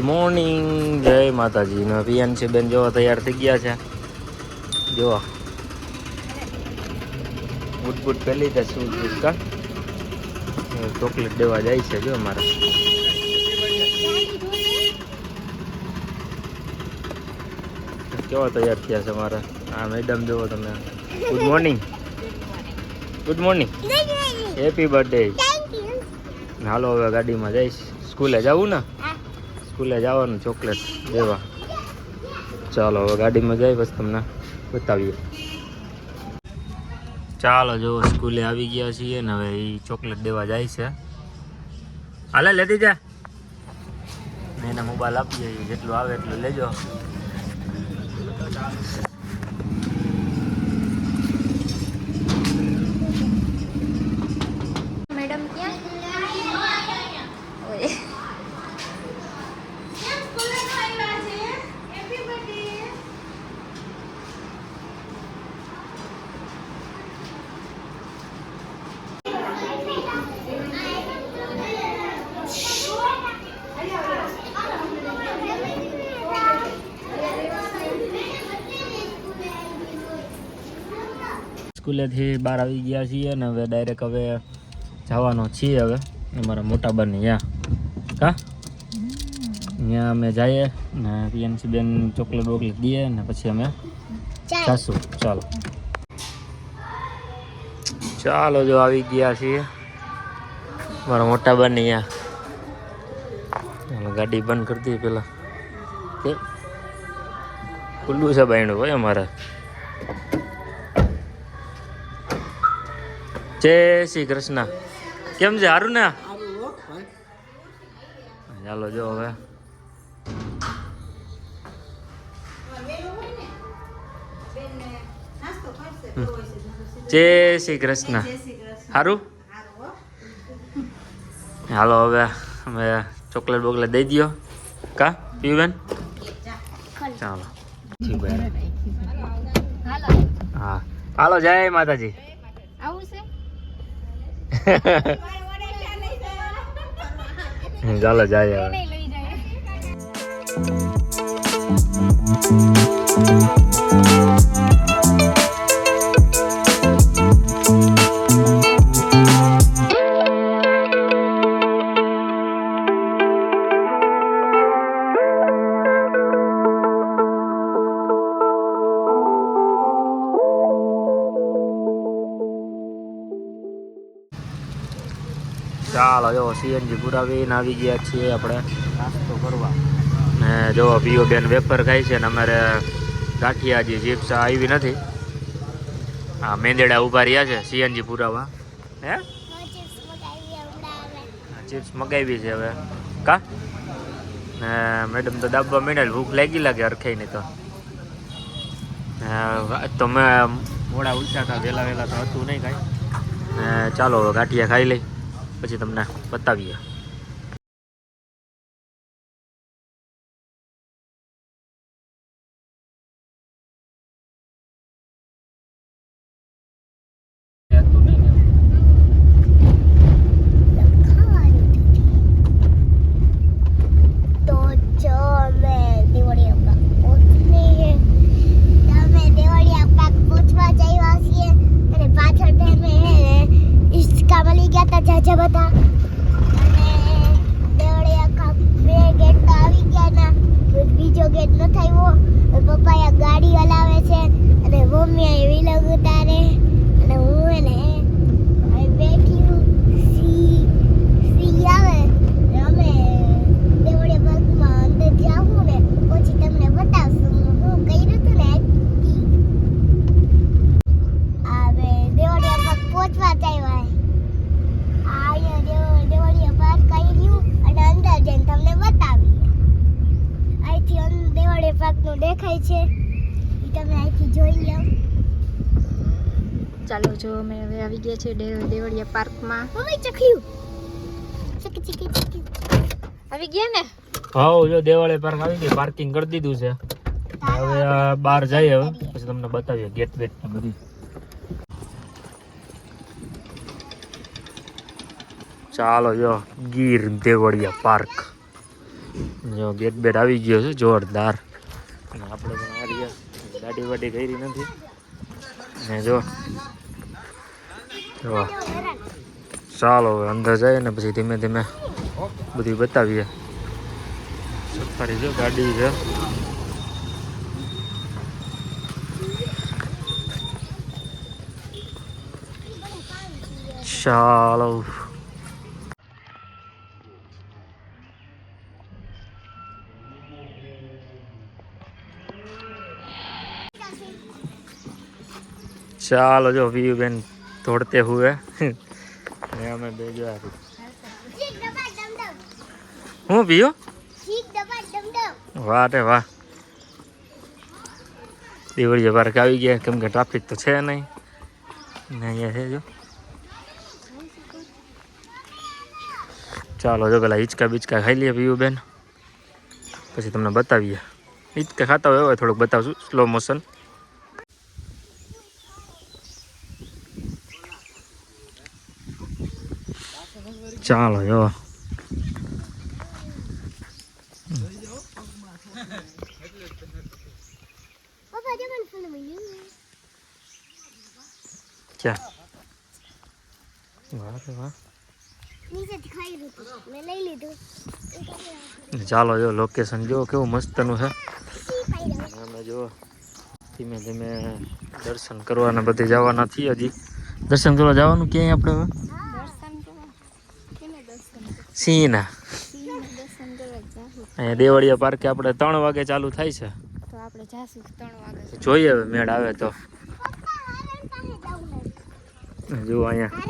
Morning, જય માતાજી. ને પિયાનસી બેન જોવા તૈયાર થઈ ગયા છે. જોવા બૂટ બૂટ પહેલી દે શૂઝ બૂટ કા ચોકલેટ દેવા જાય છે. જો મારે કેવા તૈયાર થયા છે મારા આ મેડમ. જોવો તમે. Good morning, good morning, happy birthday. હાલો હવે ગાડીમાં જઈશ. સ્કૂલે જવું ને, સ્કૂલે જવાનું ચોકલેટ દેવા. ચાલો હવે ગાડીમાં જાય પછી તમને બતાવીએ. ચાલો જો સ્કૂલે આવી ગયા છીએ ને હવે એ ચોકલેટ દેવા જાય છે. હાલે લેતી જા. એને મોબાઈલ આપીએ, જેટલું આવે એટલું લેજો. મેડમ ક્યાં? ઓય સ્કૂલેથી બહાર આવી ગયા છીએ ને હવે ડાયરેક્ટ હવે જવાનો છીએ. હવે અમારા મોટા બને ત્યાં કા ત્યાં અમે જઈએ ને પીએનસી બેન ચોકલેટ બોકલેટ દઈએ ને પછી અમે જાશું. ચાલો ચાલો જો આવી ગયા છીએ મારા મોટા બને ત્યાં. ચાલો ગાડી બંધ કરી દઈએ પેલા. કે ખુલ્લું છે બાયણું ભાઈ અમારે. જય શ્રી કૃષ્ણ. કેમ છે? સારું ને? ચાલો જો હવે જય શ્રી કૃષ્ણ. સારું. હાલો હવે અમે ચોકલેટ બોકલેટ દઈ દો કા પીવેન. ચાલો હા હાલો જય માતાજી. આવું છે? ચાલો જાય હવે. લઈ જાય. ચાલો જો સીએનજી પુરાવીને આવી ગયા છીએ આપણે નાસ્તો કરવા. ને જો પીઓ બેન વેફર ખાય છે ને અમારે ગાંઠિયા જે ચિપ્સ આવી નથી. હા મેંદેડા ઉભા રહ્યા છે સીએનજી પુરાવા. હે ચિપ્સ મગાવી છે હવે કા. ને મેડમ તો દાબવા માંડ્યા. ભૂખ લાગી લાગે હરખાઈ નહીં તો મેં મોડા ઉઠ્યા હતા. વહેલા વહેલા તો હતું નહીં કાંઈ. ને ચાલો હવે ગાંઠિયા ખાઈ લઈ પછી તમને બતાવીએ. બધા અને દેવળિયા બે ગેટ તો આવી ગયા ના. બીજો ગેટ ન થયો. પપ્પા ગાડી હલાવે છે અને મમ્મી એવી લગ ઉતારે અને હું એને બેઠી હું. સી આવે અમે દેવળિયા પાર્કમાં અંદર જાવું ને પછી તમને બતાવશું હું કર્યું હતું ને. હવે દેવળિયા પાર્ક પહોંચવા આવ્યા. દેવળિયા પાર્ક કર્યું અને અંદર જઈને તમને બતાવી. અહીંથી દેવળિયા પાર્ક નું દેખાય છે એ તમે અહીંથી જોઈ લો. ચાલો જો અમે હવે આવી ગયા છે દેવળિયા પાર્કમાં. મમ્મી ચખ્યું આવી ગયા ને? હા જો દેવળિયા પાર્ક આવી ગઈ. પાર્કિંગ કરી દીધું છે. હવે બહાર જઈએ હવે પછી તમને બતાવીએ ગેટ વેટ ને બધી. ચાલો જો ગીર દેવળિયા પાર્ક. જો ગેટ બેટ આવી ગયો છે જોરદાર. અને આપણે પણ આ રહ્યા ગાડી વાડી કરી નથી. ને જો ચાલો હવે અંદર જાય ને પછી ધીમે ધીમે બધું બતાવીએ. સફારી જો ગાડી છે. ચાલો ચાલો જો વીયુ બેન દોડતે હુએ ને અમે બે જો હું વીયુ વાહ રે વાહ. દેવળિયા પાર્ક આવી ગયા કેમ કે ટ્રાફિક તો છે નહીં ને અહીંયા છે જો. ચાલો જો પેલા હિંચકા બીચકા ખાઈ લઈએ વીયુ બેન પછી તમને બતાવીએ. હિંચકા ખાતા હોય થોડુંક બતાવશું સ્લો મોશન. ચાલો જો ક્યાં વાહ રે વાહ. ચાલો જો લોકેશન જો કેવું મસ્તનું છે. અમે જો ધીમે ધીમે દર્શન કરવાના બધે જવાના છીએ. હજી દર્શન કરવા જવાનું ક્યાંય આપણે હવે સિંહના અહીંયા દેવળિયા પાર્કે આપણે 3 વાગે ચાલુ થાય છે. તો આપણે જાશું 3 વાગે. જોઈએ હવે મેળ આવે તો. જો અહીંયા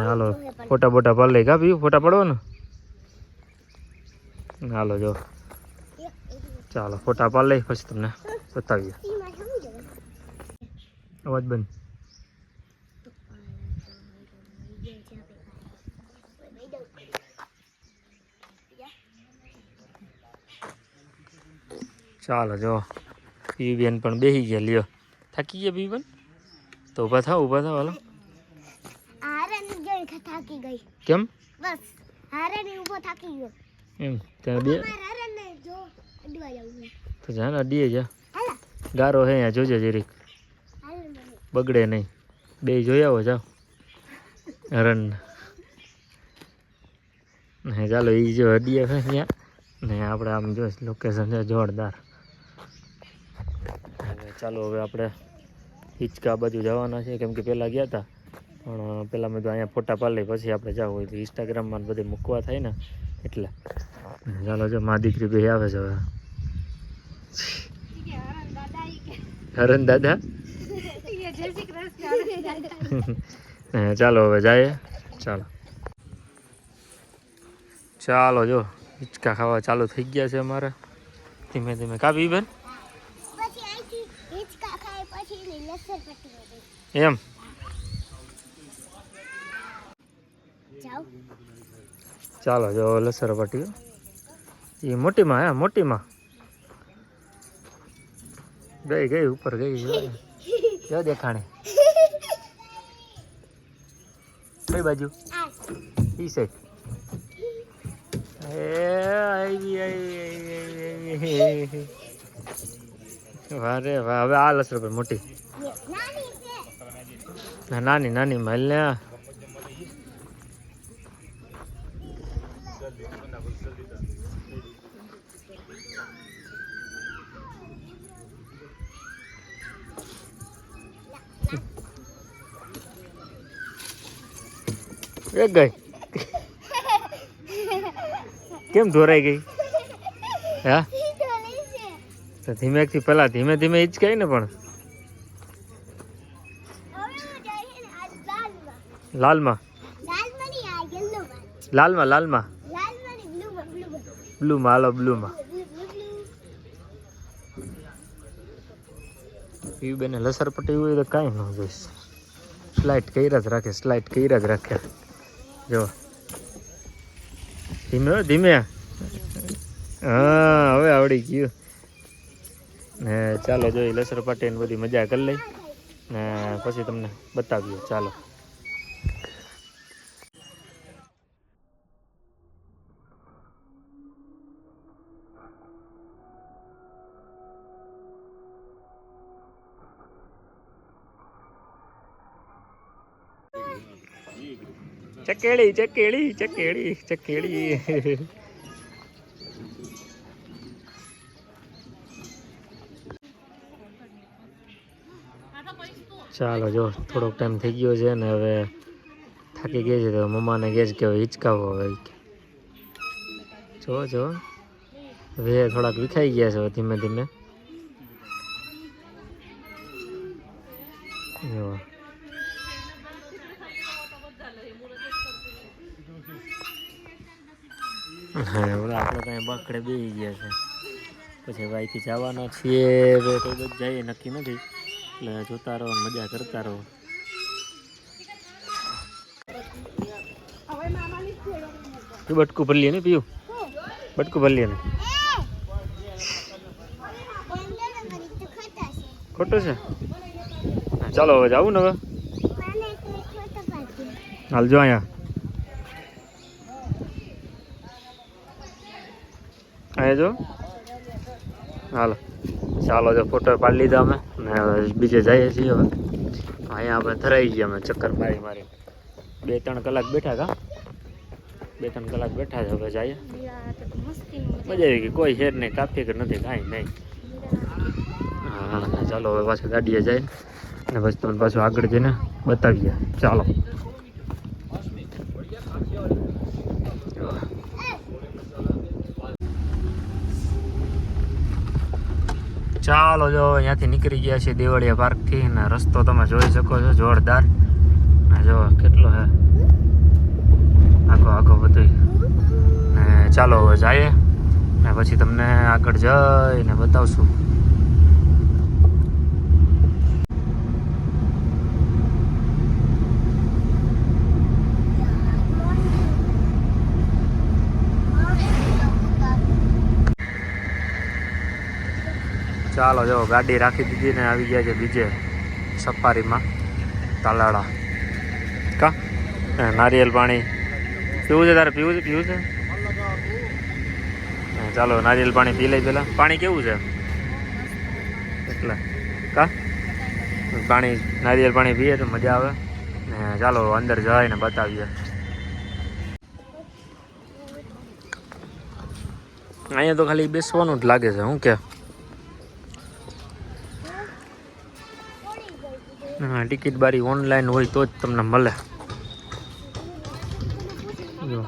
હાલો ફોટા બોટા પાડ લઈ કાપ્યું ફોટા પડવો ને. હાલો જો ચાલો ફોટા પાડ લઈ પછી તમને બતાવીએ. અવાજ બંધ. ચાલો જો પીવીબેન પણ બેસી ગયા. લ્યો થાકી ગયા પીવીબેન તો ઊભા થાવ હાલો. થાકી ગઈ કેમ બસ હારે ને ઊભો થાકી ગયો એમ ત્યાં બે હારે ને જો અડવા જાવું તો જા ને અડીએ જા. ગારો હે અહીંયા જોજે જરીક બગડે નહીં. બે જોઈ આવો જાઓ હરણ ને. ચાલો એ જો અડીએ છે ત્યાં ને આપણે આમ જો લોકેશન છે જોરદાર. ચાલો હવે આપણે હિંચકા બાજુ જવાના છે કેમ કે પહેલાં ગયા હતા પણ પહેલાં મેં તો અહીંયા ફોટા પાડી પછી આપણે જવું હોય તો ઇન્સ્ટાગ્રામમાં બધે મૂકવા થાય ને એટલે. ચાલો જો મા દીકરી બે આવે છે હવે. હરણ દાદા ચાલો હવે જાય. ચાલો જો હિંચકા ખાવા ચાલુ થઈ ગયા છે અમારે ધીમે ધીમે. કાપી બેન પછી આઈથી હિંચકા ખાય પછી લસણ પટ્ટી એમ જાવ. ચાલો જો લસર પટ્ટીઓ એ મોટીમાં હે મોટીમાં ગઈ ઉપર ગઈ જો દેખાણે કઈ બાજુ ઈ સાઈડ. વારે વાહ. હવે આ લસર પર મોટી નાની મહેલ ને એક ગઈ કેમ ધોરાઈ ગઈ હા તો ધીમેથી પેલા ધીમે ધીમે હિંચકાય ને પણ લાલમાં બ્લુમાં હાલો બ્લુમાં. પીવી બેને લસર પટ્ટી હોય તો કાંઈ ન જોઈશ. સ્લાઇડ કર્યા જ રાખે જો ધીમે હા હવે આવડી ગયું ને. ચાલો જોઈ લસર પાટી બધી મજા કરી લઈ ને પછી તમને બતાવીએ. ચાલો ચકેડી ચકેડી ચકેડી ચકેડી. ચાલો જો થોડોક ટાઈમ થઈ ગયો છે ને હવે થાકી ગઈ છે તો મમ્માને કહે છે કે હવે હિંચકાવો હવે. જો જો હવે થોડાક વિખાઈ ગયા છે ધીમે ધીમે. જો હા આપણે ત્યાં બાકડે બેસી ગયા છે. પછી ભાઈથી જવાના છીએ હવે તો જઈએ નક્કી નથી એટલે જોતા રહો મજા કરતા રહો. બટકું ભરી લે ને પીયું બટકું ભરી લે ને. ખોટું છે ચાલો હવે જાવું ને હવે હાલ જો અહીંયા અહીંયા જો હાલો ચાલો જો ફોટો પાડી લીધા અમે ને હવે બીજે જઈએ છીએ. હવે અહીંયા આપણે થરાઈ ગયા અમે ચક્કર મારી મારી 2-3 કલાક બેઠા કા 2-3 કલાક બેઠા છે. હવે જઈએ મજા આવી ગઈ કોઈ શેર નહીં ટ્રાફિક નથી કાંઈ નહીં. હા ચાલો હવે પાછું ગાડીએ જાય ને પછી તમને પાછું આગળ જઈને બતાવીએ. ચાલો ચાલો જો અહીંયાથી નીકળી ગયા છીએ દેવળિયા પાર્કથી ને રસ્તો તમે જોઈ શકો છો જોરદાર. જો કેટલો હે આખો આખો બધું ને ચાલો હવે જઈએ ને પછી તમને આગળ જઈને બતાવશું. ચાલો જો ગાડી રાખી દીધી ને આવી ગયા છે બીજે સફારીમાં તાલાળા કા નારિયેલ પાણી પીવું છે તારે પીવું છે ચાલો નારિયેલ પાણી પી લઈ પેલા. પાણી કેવું છે એટલે કા પાણી નારિયેલ પાણી પીએ તો મજા આવે ને ચાલો અંદર જઈને બતાવીએ. અહીંયા તો ખાલી બેસવાનું જ લાગે છે. હું કે હા ટિકિટ બારી ઓનલાઈન હોય તો જ તમને મળે. જો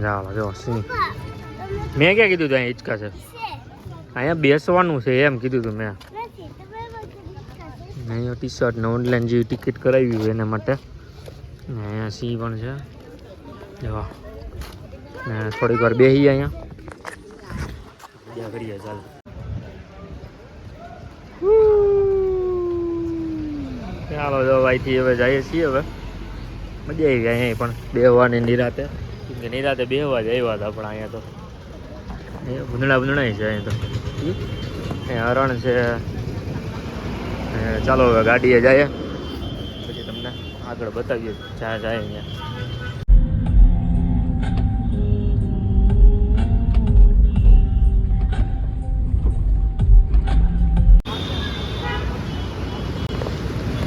ચાલો જો સિંહ મેં ક્યાં કીધું હતું અહીંયા હિંચકા છે અહીંયા બેસવાનું છે એમ કીધું હતું મેં. અહીંયા ટી શર્ટ ને ઓનલાઈન જેવી ટિકિટ કરાવી હોય એના માટે. અહીંયા સિંહ પણ છે જો ને થોડીક વાર બેસીએ અહીંયા મજા કરીએ. ચાલો ચાલો જો ભાઈથી હવે જઈએ છીએ. હવે મજા આવી ગઈ અહીંયા પણ બેહવાની નિરાતે કેમ કે નિરાતે બેહવા જ આવ્યા હતા પણ અહીંયા તો ભૂંદડા છે અહીં તો અહીંયા હરણ છે. ચાલો હવે ગાડીએ જઈએ પછી તમને આગળ બતાવીએ જ્યાં જાય અહીંયા.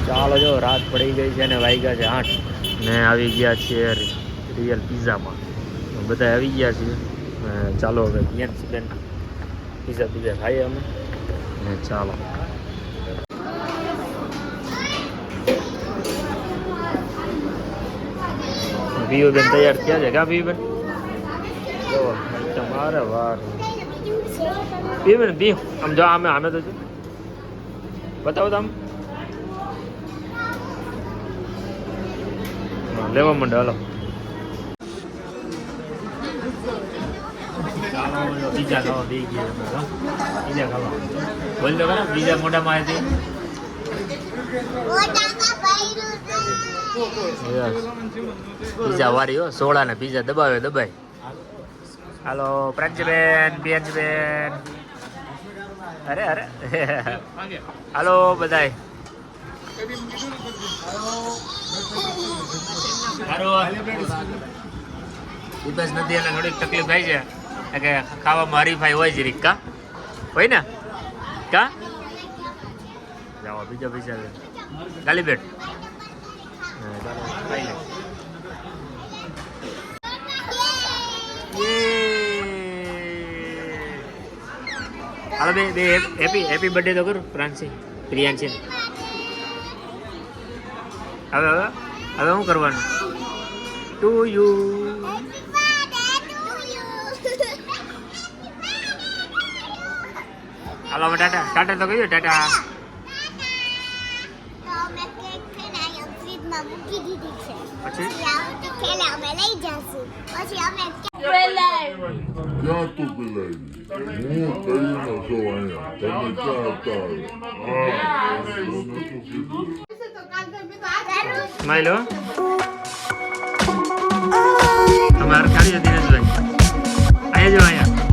ચાલો જો રાત પડી ગઈ છે ને વાગ્યા છે 8 ને આવી ગયા છીએ રિયલ પિઝામાં. બધા આવી ગયા છીએ. ચાલો હવે બેન પિઝા ખાઈએ અમે ને ચાલો પીયુ બેન તૈયાર થયા છે કા પીયુ બેન? જો તમારે વાર પીયુ બેન પીયુ આમ જો આમે તો જો બતાવો તો આમ લેવા માંડે. હાલો બીજા ખાવા બે ગયા બીજા ખાવા બોલ તો ખરા બીજા મોઢામાં હતી. પીઝા વારી હો સોડા ને પીઝા દબાય. હાલો પ્રાંજબેન પિયાંજબેન અરે હાલો બધાય દિવસ નથી એટલે થોડીક તકલીફ થાય છે. કે ખાવામાં હરીફાઈ હોય જરીક કા હોય ને કા જાઓ બીજા પૈસા લે ગાલી બેટ ચાલો ખાઈ લે હાલો બે હેપી બર્થડે તો કરું પ્રિયાંશી હવે શું કરવાનું ટુ યુ હાલો હવે ટાટા તો કહ્યું ટાટા તો અમે કેક છે ને અહીંયા ફ્રીજમાં મૂકી દીધી છે પછી આવતી ખેલે અમે લઈ જશું પછી અમે ક્યાં તું પેલાવી હું કહીને છો અહીંયા તમે ક્યાં હતા સ્માઈલ હો તમારે ખાલી હતી ને અહીંયા જો અહીંયા